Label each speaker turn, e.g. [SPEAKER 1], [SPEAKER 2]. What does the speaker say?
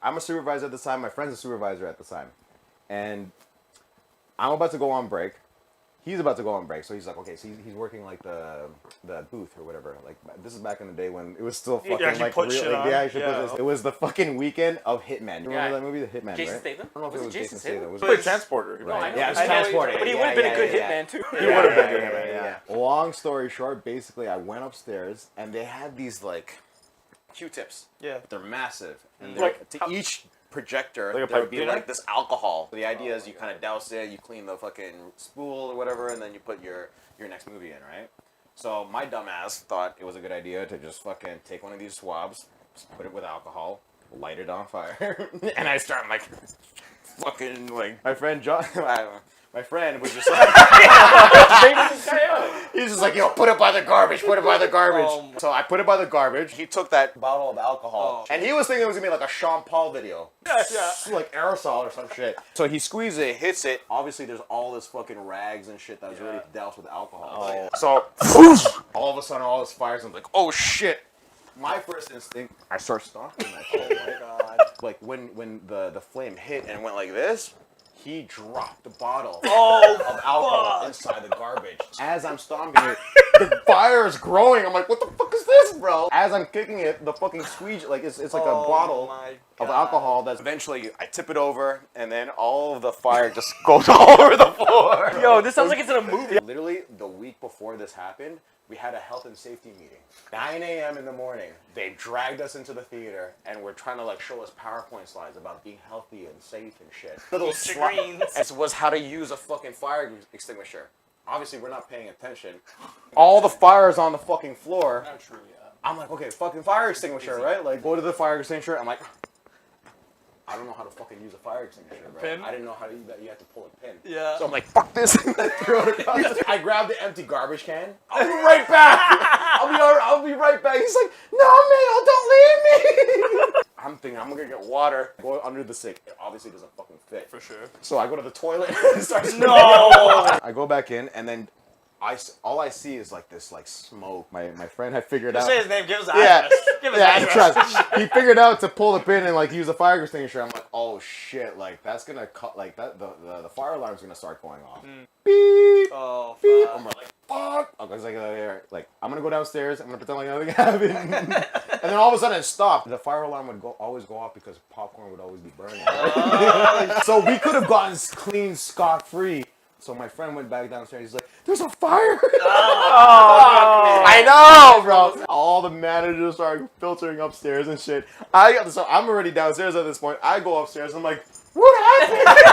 [SPEAKER 1] I'm a supervisor at the time. My friend's a supervisor at the time. And I'm about to go on break. He's about to go on break, so he's like, okay, so he's working like the booth or whatever. Like this is back in the day when it was still fucking like real. It was the fucking weekend of Hitman. You remember that movie, The Hitman?
[SPEAKER 2] Jason
[SPEAKER 1] right?
[SPEAKER 2] Statham?
[SPEAKER 1] I don't know if it was Jason Statham. It was
[SPEAKER 3] played Transporter.
[SPEAKER 2] No, I know.
[SPEAKER 1] Yeah, it was Transporter.
[SPEAKER 2] But he would have been a good Hitman too.
[SPEAKER 3] He would have been a good Hitman.
[SPEAKER 1] Yeah. Long story short, basically, I went upstairs and they had these like Q-tips.
[SPEAKER 3] Yeah.
[SPEAKER 1] They're massive, and
[SPEAKER 3] Like,
[SPEAKER 1] to each projector
[SPEAKER 3] Like a
[SPEAKER 1] there would be
[SPEAKER 3] pipe
[SPEAKER 1] like this alcohol. The idea is you kind of douse it, you clean the fucking spool or whatever, and then you put your next movie in, right? So my dumb ass thought it was a good idea to just fucking take one of these swabs, just put it with alcohol, light it on fire, and I start like fucking like my friend John. My friend was just like, he's just like, yo, put it by the garbage, put it by the garbage. So I put it by the garbage. He took that bottle of alcohol, and he was thinking it was gonna be like a Sean Paul video.
[SPEAKER 3] Yeah.
[SPEAKER 1] Like aerosol or some shit. So he squeezes it, hits it. Obviously, there's all this fucking rags and shit that was already doused with alcohol. So all of a sudden, all this fires. I'm like, oh shit. My first instinct, I start stomping that shit. Oh my god. Like when the flame hit and went like this, he dropped the bottle of alcohol inside the garbage. As I'm stomping it, the fire is growing. I'm like, what the fuck is this, bro? As I'm kicking it, the fucking squeegee, like it's like a bottle of alcohol that's eventually, I tip it over, and then all of the fire just goes all over the floor.
[SPEAKER 2] Yo, this sounds like it's in a movie.
[SPEAKER 1] Literally, the week before this happened, we had a health and safety meeting. 9 a.m. in the morning, they dragged us into the theater and were trying to like show us PowerPoint slides about being healthy and safe and shit. Little
[SPEAKER 2] Screens.
[SPEAKER 1] It was how to use a fucking fire extinguisher. Obviously, we're not paying attention. All the fire is on the fucking floor.
[SPEAKER 2] Not true, yeah.
[SPEAKER 1] I'm like, okay, fucking fire extinguisher, right? Like, go to the fire extinguisher. I'm like, I don't know how to fucking use a fire extinguisher, bro.
[SPEAKER 2] Pin?
[SPEAKER 1] I didn't know how to use that. You have to pull a pin.
[SPEAKER 2] Yeah.
[SPEAKER 1] So I'm like, fuck this. And I throw it across. I grabbed the empty garbage can. I'll be right back. I'll be right back. He's like, no, Mayo, don't leave me. I'm thinking I'm gonna get water. Go under the sink. It obviously doesn't fucking fit.
[SPEAKER 3] For sure.
[SPEAKER 1] So I go to the toilet and start.
[SPEAKER 2] No.
[SPEAKER 1] I go back in and then. All I see is like this like smoke. My friend had figured out.
[SPEAKER 2] Say his name. Give us the
[SPEAKER 1] Yeah,
[SPEAKER 2] address. Give us the address.
[SPEAKER 1] trust. He figured out to pull the pin and like use a fire extinguisher. I'm like, oh shit, like that's gonna cut like that. The fire alarm's gonna start going off. Beep.
[SPEAKER 2] Oh,
[SPEAKER 1] Beep.
[SPEAKER 2] fuck.
[SPEAKER 1] I'm like, fuck. I was like, I'm gonna go downstairs. I'm gonna pretend like nothing happened. And then all of a sudden it stopped. The fire alarm would always go off because popcorn would always be burning. So we could have gotten clean scot-free. So my friend went back downstairs. He's like, "There's a fire!" I know, bro. All the managers started filtering upstairs and shit. So I'm already downstairs at this point. I go upstairs. I'm like, "What happened?"